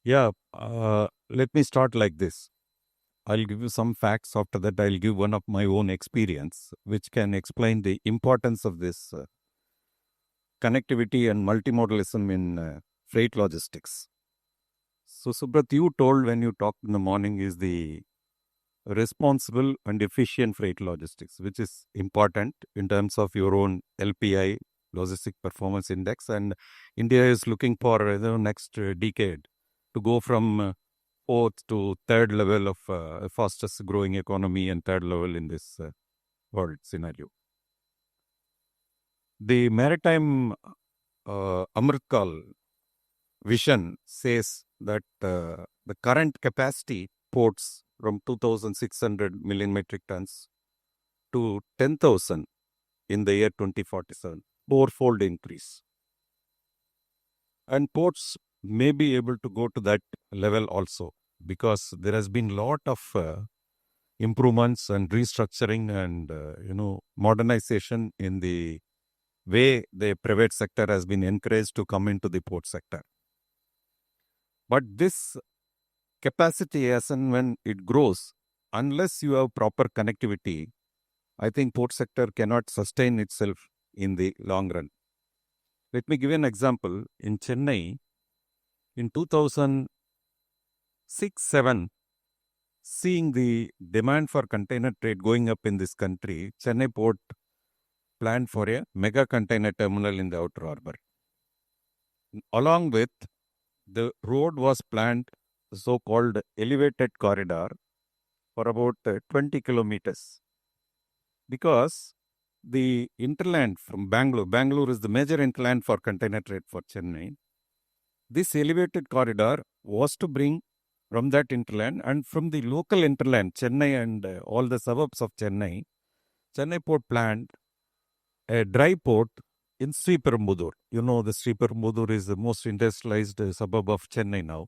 Yeah, let me start like this. I'll give you some facts. After that, I'll give one of my own experience, which can explain the importance of this connectivity and multimodalism in freight logistics. So, Subrat, you told when you talked in the morning is the responsible and efficient freight logistics, which is important in terms of your own LPI, Logistic Performance Index, and India is looking for the next decade to go from fourth to third level of fastest growing economy and third level in this world scenario. The maritime Amritkal vision says that the current capacity ports from 2,600 million metric tons to 10,000 in the year 2047, fourfold increase. And ports may be able to go to that level also because there has been lot of improvements and restructuring and modernization in the way the private sector has been encouraged to come into the port sector. But this capacity, as and when it grows, unless you have proper connectivity, I think port sector cannot sustain itself in the long run. Let me give you an example. In Chennai, in 2006-7, seeing the demand for container trade going up in this country, Chennai port planned for a mega container terminal in the outer harbor. Along with the road was planned, so-called elevated corridor for about 20 kilometers. Because the interland from Bangalore is the major interland for container trade for Chennai. This elevated corridor was to bring from that interland and from the local interland, Chennai and all the suburbs of Chennai port planned a dry port in Shri Perumbudur. You know, the Shri Perumbudur is the most industrialized suburb of Chennai now.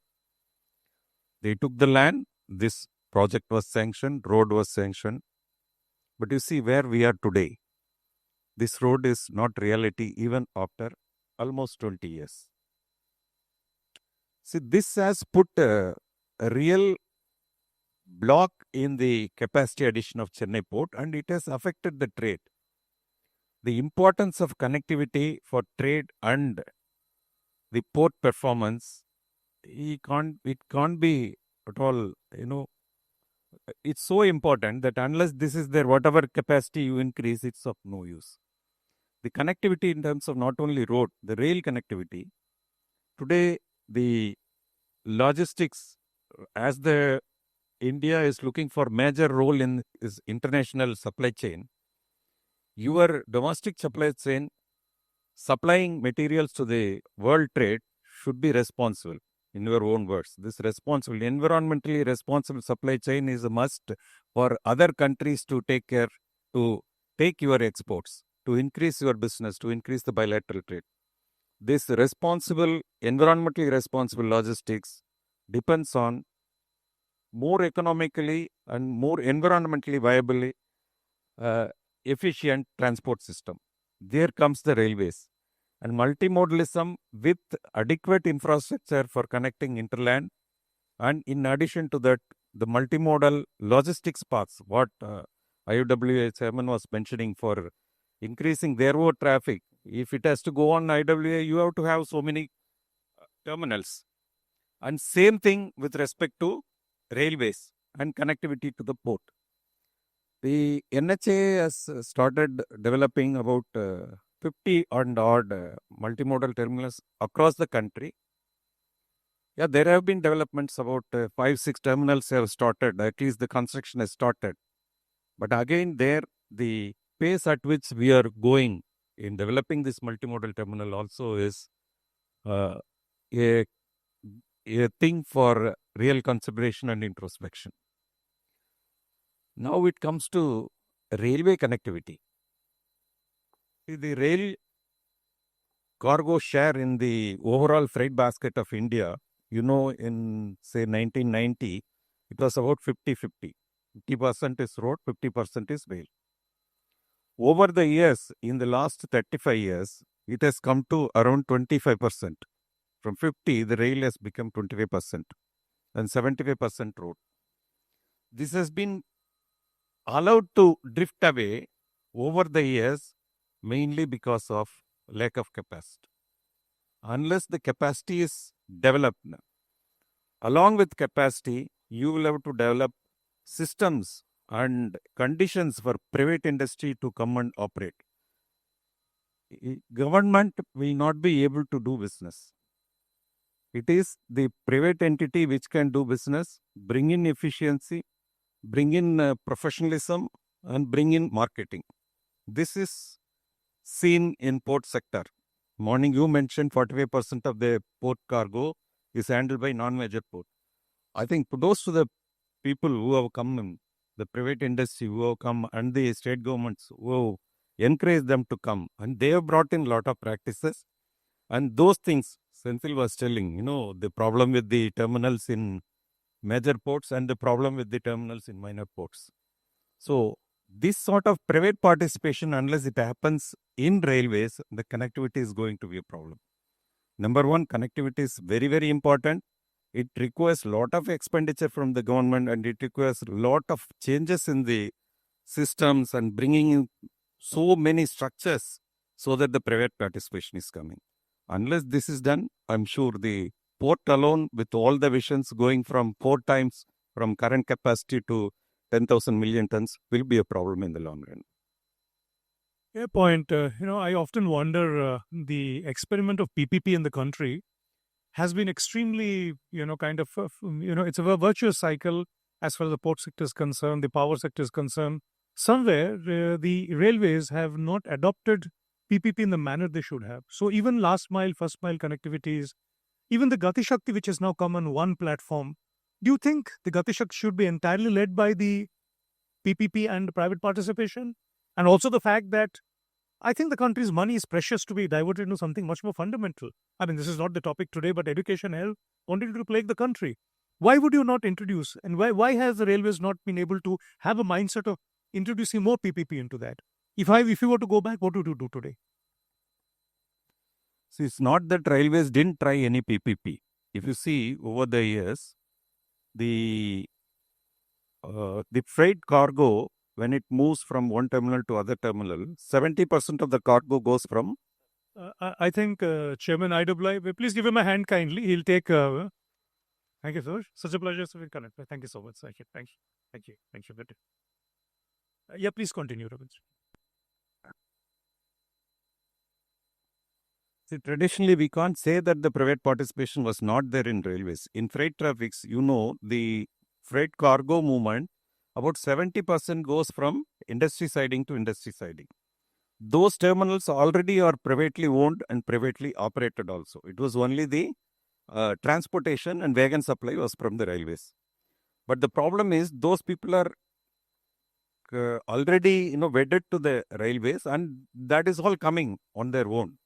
They took the land, this project was sanctioned, road was sanctioned. But you see where we are today. This road is not reality even after almost 20 years. See, this has put a real block in the capacity addition of Chennai port and it has affected the trade. The importance of connectivity for trade and the port performance, it can't be at all, it's so important that unless this is there, whatever capacity you increase, it's of no use. The connectivity in terms of not only road, the rail connectivity. Today, the logistics, as the India is looking for major role in its international supply chain, your domestic supply chain supplying materials to the world trade should be responsible. In your own words, this responsible, environmentally responsible supply chain is a must for other countries to take care, to take your exports, to increase your business, to increase the bilateral trade. This responsible, environmentally responsible logistics depends on more economically and more environmentally viably efficient transport system. There comes the railways. And multimodalism with adequate infrastructure for connecting interland, and in addition to that, the multimodal logistics paths, what IWA chairman was mentioning for increasing their road traffic. If it has to go on IWA, you have to have so many terminals. And same thing with respect to railways and connectivity to the port. The NHA has started developing about 50 and odd multimodal terminals across the country. Yeah, there have been developments about 5-6 terminals have started, at least the construction has started. But again, there, the pace at which we are going in developing this multimodal terminal also is a thing for real consideration and introspection. Now it comes to railway connectivity. The rail cargo share in the overall freight basket of India, in say 1990, it was about 50-50. 50% is road, 50% is rail. Over the years, in the last 35 years, it has come to around 25%. From 50, the rail has become 25% and 75% road. This has been allowed to drift away over the years mainly because of lack of capacity. Unless the capacity is developed, along with capacity, you will have to develop systems and conditions for private industry to come and operate. Government will not be able to do business. It is the private entity which can do business, bring in efficiency, bring in professionalism, and bring in marketing. This is seen in port sector. Morning, you mentioned 45% of the port cargo is handled by non-major port. I think kudos to the people who have come in, the private industry who have come, and the state governments who have encouraged them to come. And they have brought in a lot of practices. And those things, Senthil was telling, the problem with the terminals in major ports and the problem with the terminals in minor ports. So, this sort of private participation, unless it happens in railways, the connectivity is going to be a problem. Number one, connectivity is very, very important. It requires a lot of expenditure from the government and it requires a lot of changes in the systems and bringing in so many structures so that the private participation is coming. Unless this is done, I'm sure the port alone with all the visions going from 4 times from current capacity to 10,000 million tons will be a problem in the long run. Fair point. I often wonder the experiment of PPP in the country has been extremely, it's a virtuous cycle as far as the port sector is concerned, the power sector is concerned. Somewhere, the railways have not adopted PPP in the manner they should have. So even last mile, first mile connectivities, even the Gati Shakti, which has now come on one platform, do you think the Gati Shakti should be entirely led by the PPP and private participation? And also the fact that I think the country's money is precious to be diverted into something much more fundamental. I mean, this is not the topic today, but education, health, continue to plague the country. Why would you not introduce, and why has the railways not been able to have a mindset of introducing more PPP into that? If you were to go back, what would you do today? See, it's not that railways didn't try any PPP. If you see over the years, the freight cargo, when it moves from one terminal to other terminal, 70% of the cargo goes from. I think Chairman IWI, please give him a hand kindly. He'll take. Thank you so much. Such a pleasure to be connected. Thank you so much. Thank you. Thank you. Yeah, please continue, Ravindran. See, traditionally, we can't say that the private participation was not there in railways. In freight traffics, the freight cargo movement, about 70% goes from industry siding to industry siding. Those terminals already are privately owned and privately operated also. It was only the transportation and wagon supply was from the railways. But the problem is those people are already wedded to the railways and that is all coming on their own.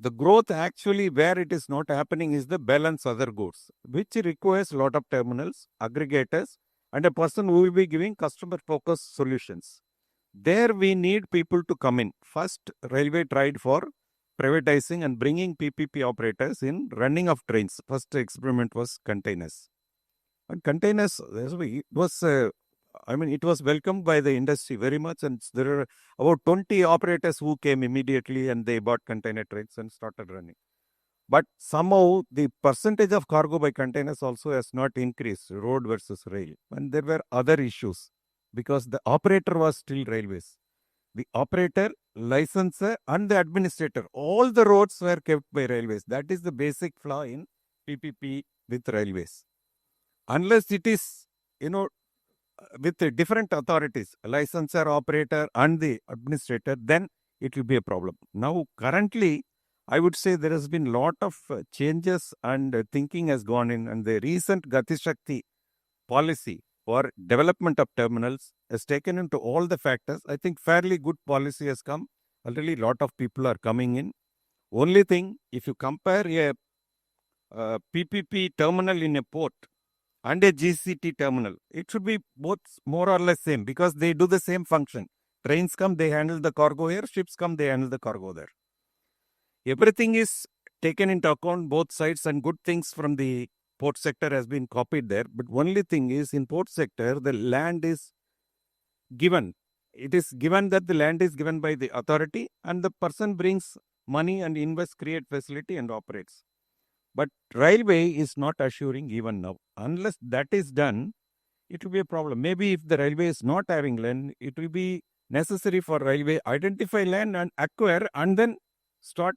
The growth actually where it is not happening is the balance other goods, which requires a lot of terminals, aggregators, and a person who will be giving customer-focused solutions. There we need people to come in. First, railway tried for privatizing and bringing PPP operators in running of trains. First experiment was containers. And containers, it was welcomed by the industry very much. And there are about 20 operators who came immediately and they bought container trains and started running. But somehow the percentage of cargo by containers also has not increased, road versus rail. And there were other issues because the operator was still railways. The operator, licensor and the administrator, all the roads were kept by railways. That is the basic flaw in PPP with railways. Unless it is, with the different authorities, licensor, operator and the administrator, then it will be a problem. Now, currently, I would say there has been a lot of changes and thinking has gone in, and the recent Gati Shakti policy for development of terminals has taken into all the factors. I think fairly good policy has come. Already a lot of people are coming in. Only thing, if you compare a PPP terminal in a port and a GCT terminal, it should be both more or less same because they do the same function. Trains come, they handle the cargo here. Ships come, they handle the cargo there. Everything is taken into account both sides, and good things from the port sector has been copied there. But only thing is, in port sector, the land is given. It is given that the land is given by the authority, and the person brings money and invests, create facility and operates. But railway is not assuring even now. Unless that is done, it will be a problem. Maybe if the railway is not having land, it will be necessary for railway identify land and acquire, and then start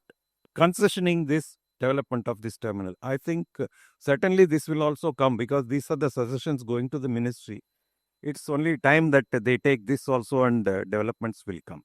concessioning this development of this terminal. I think certainly this will also come, because these are the suggestions going to the ministry. It's only time that they take this also, and developments will come.